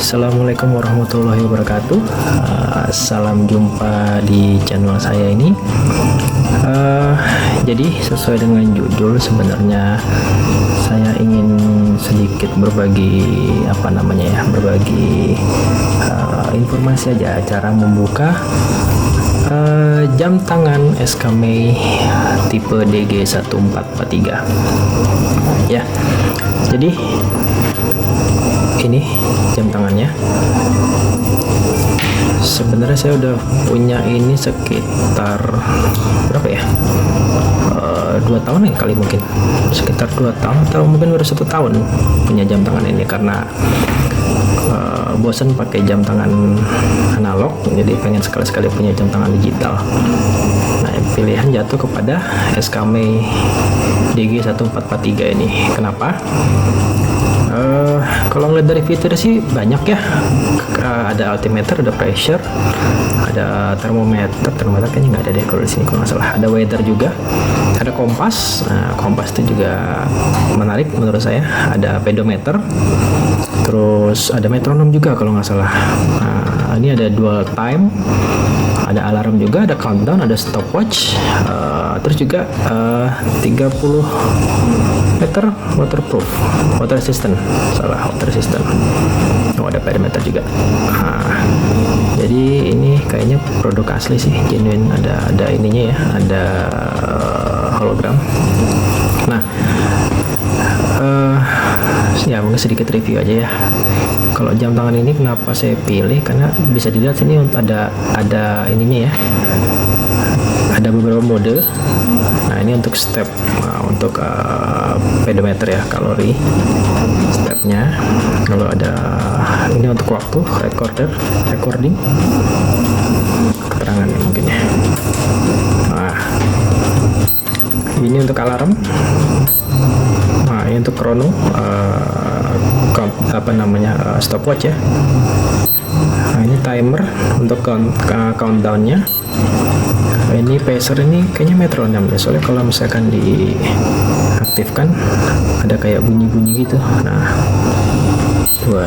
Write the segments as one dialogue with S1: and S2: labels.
S1: Assalamualaikum warahmatullahi wabarakatuh. Salam jumpa di channel saya ini. Jadi sesuai dengan judul, sebenarnya saya ingin sedikit berbagi berbagi informasi aja cara membuka jam tangan SKMEI tipe DG1443 ya. Jadi ini jam tangannya. Sebenarnya saya udah punya ini sekitar berapa ya, 2 tahun ya kali, mungkin sekitar 2 tahun atau mungkin baru 1 tahun punya jam tangan ini, karena bosan pakai jam tangan analog, jadi pengen sekali-sekali punya jam tangan digital. Nah, pilihan jatuh kepada SKMEI DG1443 ini. Kenapa? Kalau ngeliat dari fitur sih banyak ya. Ada altimeter, ada pressure, ada termometer kayaknya nggak ada deh kalau di sini, kalau nggak salah. Ada weather juga, ada kompas. Nah, kompas itu juga menarik menurut saya. Ada pedometer, terus ada metronom juga kalau nggak salah. Nah, ini ada dual time, ada alarm juga, ada countdown, ada stopwatch, terus juga 30 meter water resistant, ada pedometer juga. Jadi ini kayaknya produk asli sih, genuine. Ada ininya ya, ada hologram. Nah, ya mungkin sedikit review aja ya. Kalau jam tangan ini kenapa saya pilih, karena bisa dilihat sini ada ininya ya, ada beberapa mode. Nah, ini untuk step, untuk pedometer ya, kalori stepnya. Kalau ada ini untuk waktu, recording, keterangan mungkin ya. Nah, ini untuk alarm. Nah, ini untuk chrono, stopwatch ya. Nah, ini timer untuk countdownnya. Ini pacer, ini kayaknya metronom ya, soalnya kalau misalkan diaktifkan ada kayak bunyi-bunyi gitu. Nah, 2,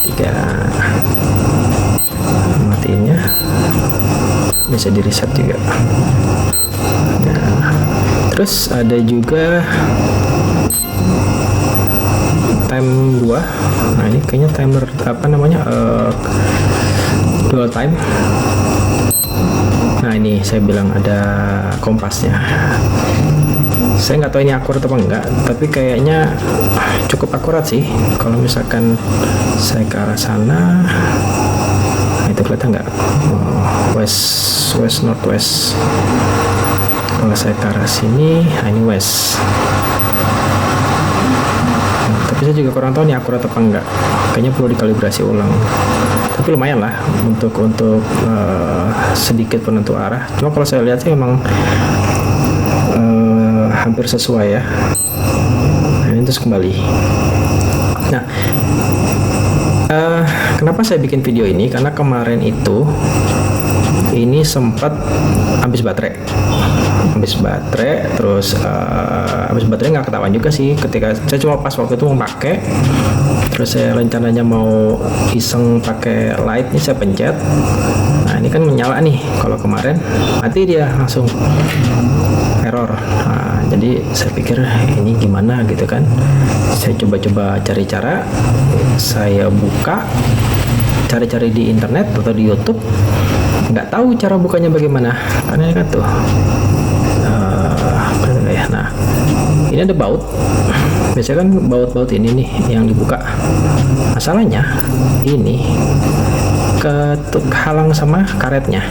S1: 3, matiinnya, bisa di reset juga. Nah, terus ada juga time 2. Nah, ini kayaknya timer dual time. Nah, ini saya bilang ada kompasnya. Saya nggak tahu ini akurat apa enggak, tapi kayaknya cukup akurat sih. Kalau misalkan saya ke arah sana, itu kelihatan nggak? West northwest. Kalau saya ke arah sini, nah ini west. Tapi saya juga kurang tahu ini akurat apa enggak. Kayaknya perlu dikalibrasi ulang. Tapi lumayan lah untuk sedikit penentu arah. Cuma kalau saya lihat sih memang hampir sesuai ya. Nah, ini terus kembali. Nah, kenapa saya bikin video ini? Karena kemarin itu ini sempat habis baterai, terus habis baterai nggak ketahuan juga sih. Ketika saya cuma pas waktu itu mau pakai, terus saya rencananya mau iseng pakai light, ini saya pencet. Nah, ini kan menyala nih. Kalau kemarin mati dia langsung error. Nah, jadi saya pikir ini gimana gitu kan. Saya coba-coba cari cara. Saya buka, cari-cari di internet atau di YouTube. Nggak tahu cara bukanya bagaimana, karena ini kan tuh nah, ini ada baut. Biasanya kan baut ini nih yang dibuka. Masalahnya ini kehalang sama karetnya.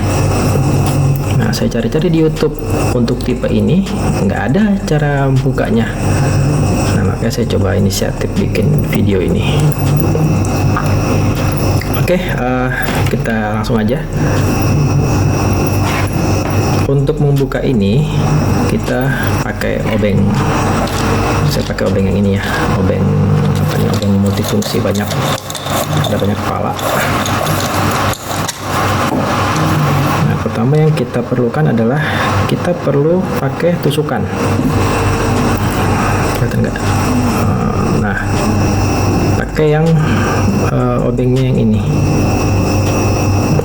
S1: Nah, saya cari-cari di YouTube untuk tipe ini, nggak ada cara bukanya. Nah, makanya saya coba inisiatif bikin video ini. Oke, kita langsung aja. Untuk membuka ini kita pakai obeng. Saya pakai obeng yang ini ya, obeng multifungsi, ada banyak kepala. Nah, pertama yang kita perlukan adalah kita perlu pakai tusukan. Kelihatan nggak? Nah, pakai yang obengnya yang ini.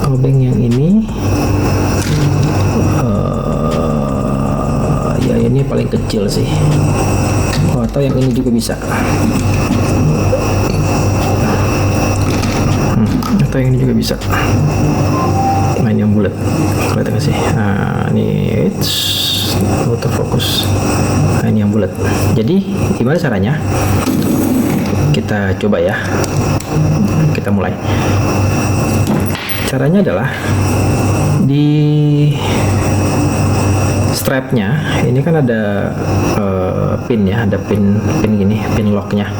S1: Obeng yang ini ya ini paling kecil sih. Atau yang ini juga bisa. Atau yang ini juga bisa. Nah, ini yang bulat, kelihatan nggak sih? Nah, ini autofocus. Nah, ini yang bulat. Jadi gimana caranya? Kita coba ya. Kita mulai. Caranya adalah di strapnya ini kan ada pin ya, ada pin gini, pin locknya.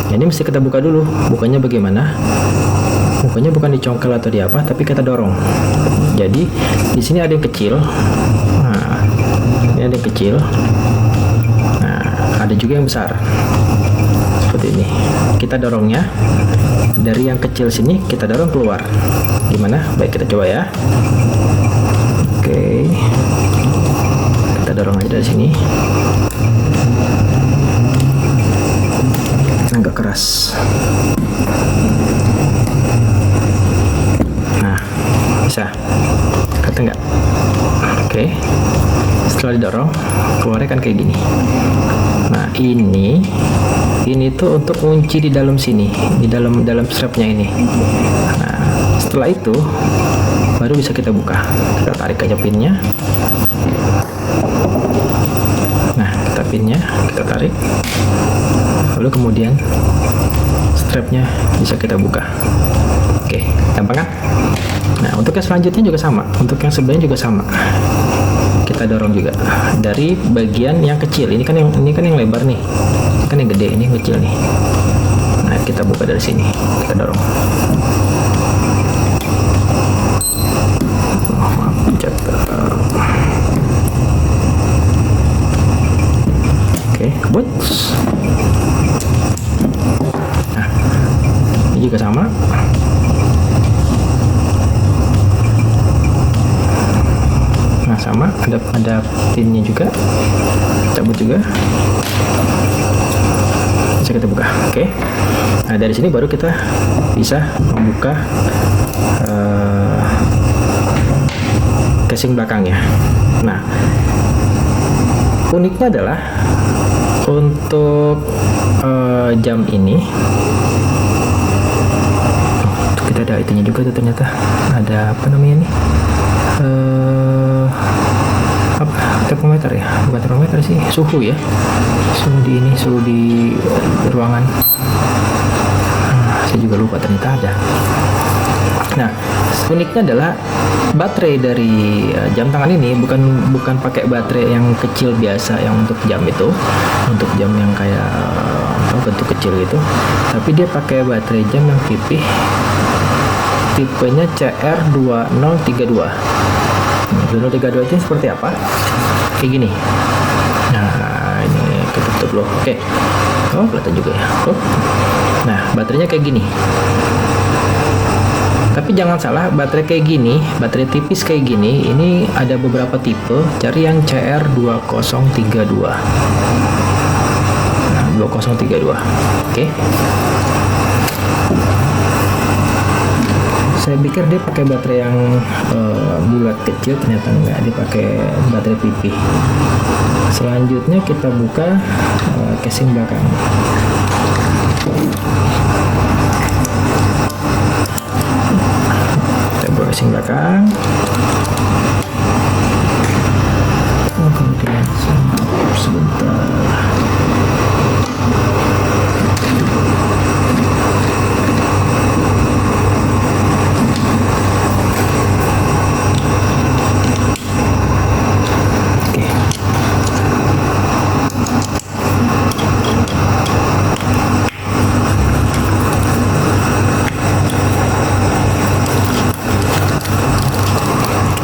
S1: Ini mesti kita buka dulu. Bukanya bagaimana? Bukanya bukan dicongkel atau di apa, tapi kita dorong. Jadi di sini ada yang kecil. Nah, ini ada yang kecil. Nah, ada juga yang besar. Seperti ini. Kita dorongnya dari yang kecil sini, kita dorong keluar. Gimana? Baik, kita coba ya. Oke. Kita dorong aja dari sini. Agak keras. Nah, bisa. Kata nggak? Oke. Setelah didorong, keluarnya kan kayak gini. Nah, ini tuh untuk kunci di dalam sini, di dalam strapnya ini. Nah, setelah itu baru bisa kita buka. Kita tarik aja pinnya. Nah, kita tarik. Lalu kemudian strapnya bisa kita buka. Oke, gampang kan? Nah, untuk yang selanjutnya juga sama. Untuk yang sebelahnya juga sama. Kita dorong juga dari bagian yang kecil. Ini kan yang lebar nih. Ini kan yang gede, ini yang kecil nih. Nah, kita buka dari sini. Kita dorong. Oke, kebut. Nah, ini juga sama. Nah, sama, ada pinnya juga, cabut juga, bisa kita buka. Oke. Nah, dari sini baru kita bisa membuka casing belakangnya. Nah, uniknya adalah untuk jam ini, kita ada itunya juga tuh, ternyata ada apa namanya nih? Termometer ya, bukan termometer sih, suhu ya, suhu di ruangan. Saya juga lupa, ternyata ada. Nah, uniknya adalah baterai dari jam tangan ini bukan pakai baterai yang kecil biasa yang untuk jam itu, untuk jam yang kayak bentuk kecil gitu, tapi dia pakai baterai jam yang pipih, tipenya CR2032. 2032 itu seperti apa? Kayak gini. Nah, ini ketutup loh. Oke. Oh, kelihatan juga ya. Oh. Nah, baterainya kayak gini. Tapi jangan salah, baterai kayak gini, baterai tipis kayak gini, ini ada beberapa tipe. Cari yang CR2032. Nah, 2032. Oke. Saya pikir dia pakai baterai yang bulat kecil, ternyata enggak, dia pakai baterai pipih. Selanjutnya kita buka casing belakang. Kita buka casing belakang. Kemudian sebentar.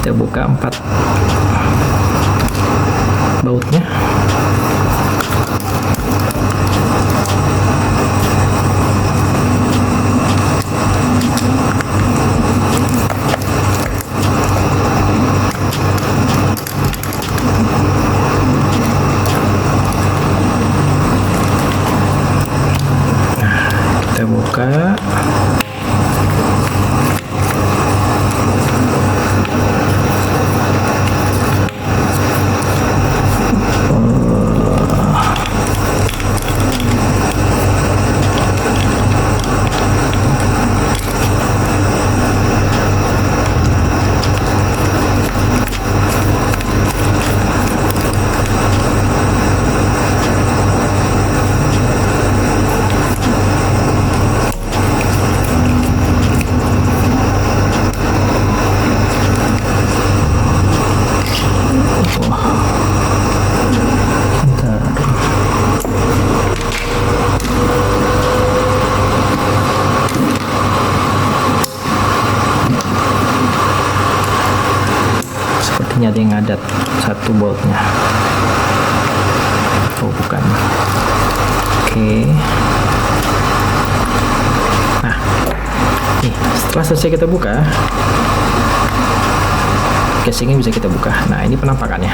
S1: Kita buka 4 bautnya. buka. Sepertinya ada yang ngadat satu boltnya. Oh bukan. Oke. Nah, nih setelah selesai kita buka, casingnya bisa kita buka. Nah ini penampakannya.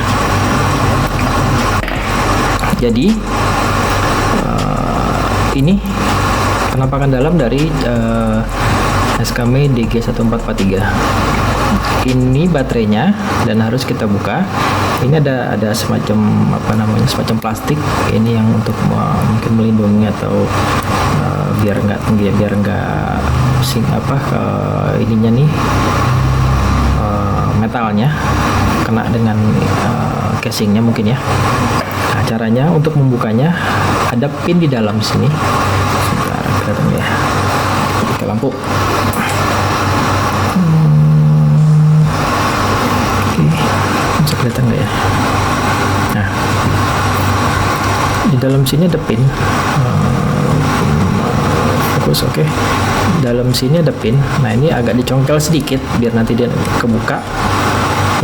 S1: Jadi ini penampakan dalam dari SKME DG1443. Ini baterainya dan harus kita buka. Ini ada semacam semacam plastik. Ini yang untuk mungkin melindungi atau biar nggak ininya nih metalnya kena dengan casingnya mungkin ya. Nah, caranya untuk membukanya ada pin di dalam sini. Sebentar, kelihatan ya. Ke lampu. Bisa kelihatan nggak ya? Nah, di dalam sini ada pin. Fokus, oke. Dalam sini ada pin. Nah, ini agak dicongkel sedikit biar nanti dia kebuka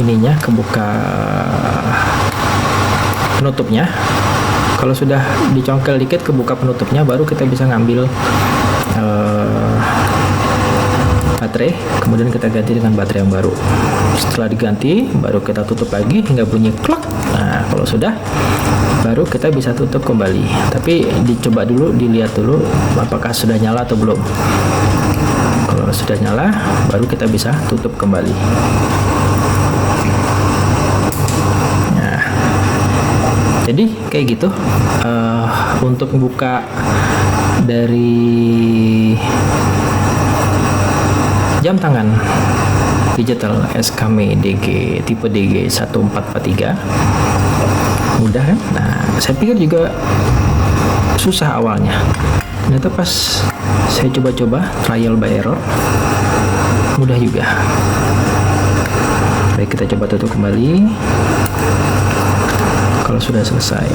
S1: ininya, kebuka penutupnya. Kalau sudah dicongkel dikit kebuka penutupnya, baru kita bisa ngambil baterai, kemudian kita ganti dengan baterai yang baru. Setelah diganti, baru kita tutup lagi hingga bunyi klak. Nah, kalau sudah, baru kita bisa tutup kembali. Tapi dicoba dulu, dilihat dulu apakah sudah nyala atau belum. Kalau sudah nyala, baru kita bisa tutup kembali. Nah, jadi kayak gitu. Untuk buka dari jam tangan digital SKME DG tipe DG 1443 mudah kan? Nah, saya pikir juga susah awalnya. Ternyata pas saya coba-coba trial by error mudah juga. Baik, kita coba tutup kembali. Kalau sudah selesai.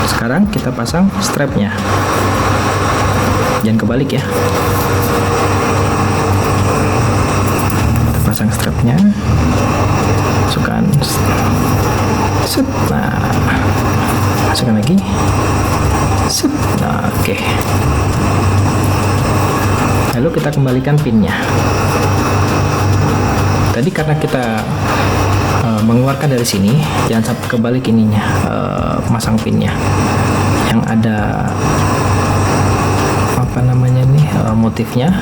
S1: Sekarang kita pasang strapnya, jangan kebalik ya. Kita pasang strapnya, masukkan, set. Nah, masukkan lagi, set. Nah, oke. Lalu kita kembalikan pinnya. Tadi karena kita mengeluarkan dari sini, jangan sampai kebalik ininya, masang pinnya yang ada motifnya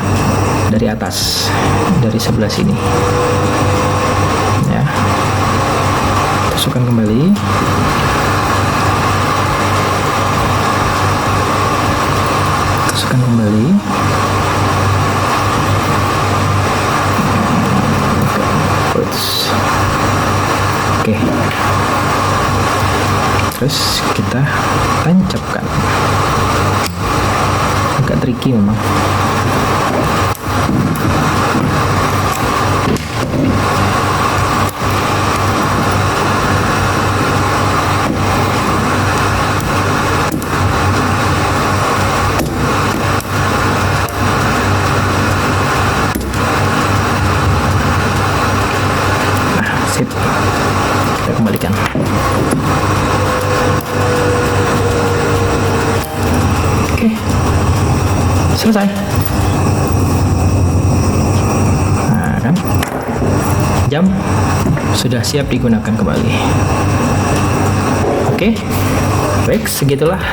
S1: dari atas, dari sebelah sini ya. Masukkan kembali, masukkan kembali. Oke. Terus kita tancapkan. Agak tricky memang. Sip, kita kembalikan. Oke, selesai. Nah kan, jam sudah siap digunakan kembali. Oke, baik, segitulah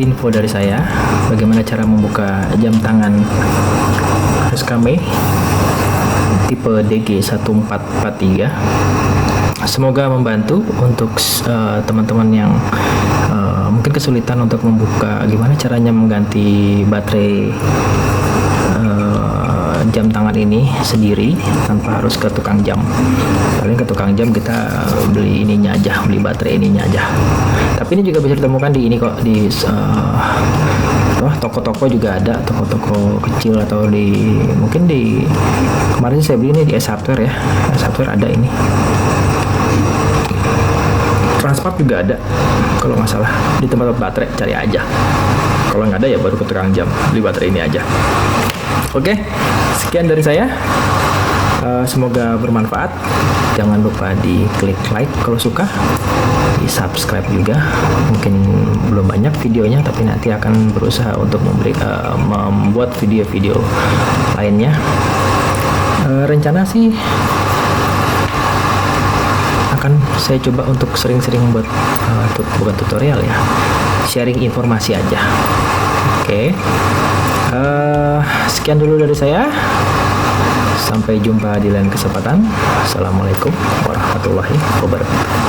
S1: info dari saya bagaimana cara membuka jam tangan Kame tipe DG1443. Semoga membantu untuk teman-teman yang mungkin kesulitan untuk membuka gimana caranya mengganti baterai jam tangan ini sendiri tanpa harus ke tukang jam. Paling ke tukang jam kita beli ininya aja, beli baterai ininya aja. Tapi ini juga bisa ditemukan di ini kok, di toko-toko juga ada, toko-toko kecil atau di mungkin di kemarin saya beli ini di S-Hardware ya. S-Hardware ada ini. Transport juga ada kalau nggak salah, di tempat baterai cari aja. Kalau nggak ada ya baru ke tukang jam, beli baterai ini aja. Oke, sekian dari saya. Semoga bermanfaat. Jangan lupa di klik like kalau suka, di subscribe juga. Mungkin belum banyak videonya, tapi nanti akan berusaha untuk membuat video-video lainnya. Rencana sih akan saya coba untuk sering-sering buat bukan tutorial ya, sharing informasi aja. Oke. Sekian dulu dari saya. Sampai jumpa di lain kesempatan. Assalamualaikum warahmatullahi wabarakatuh.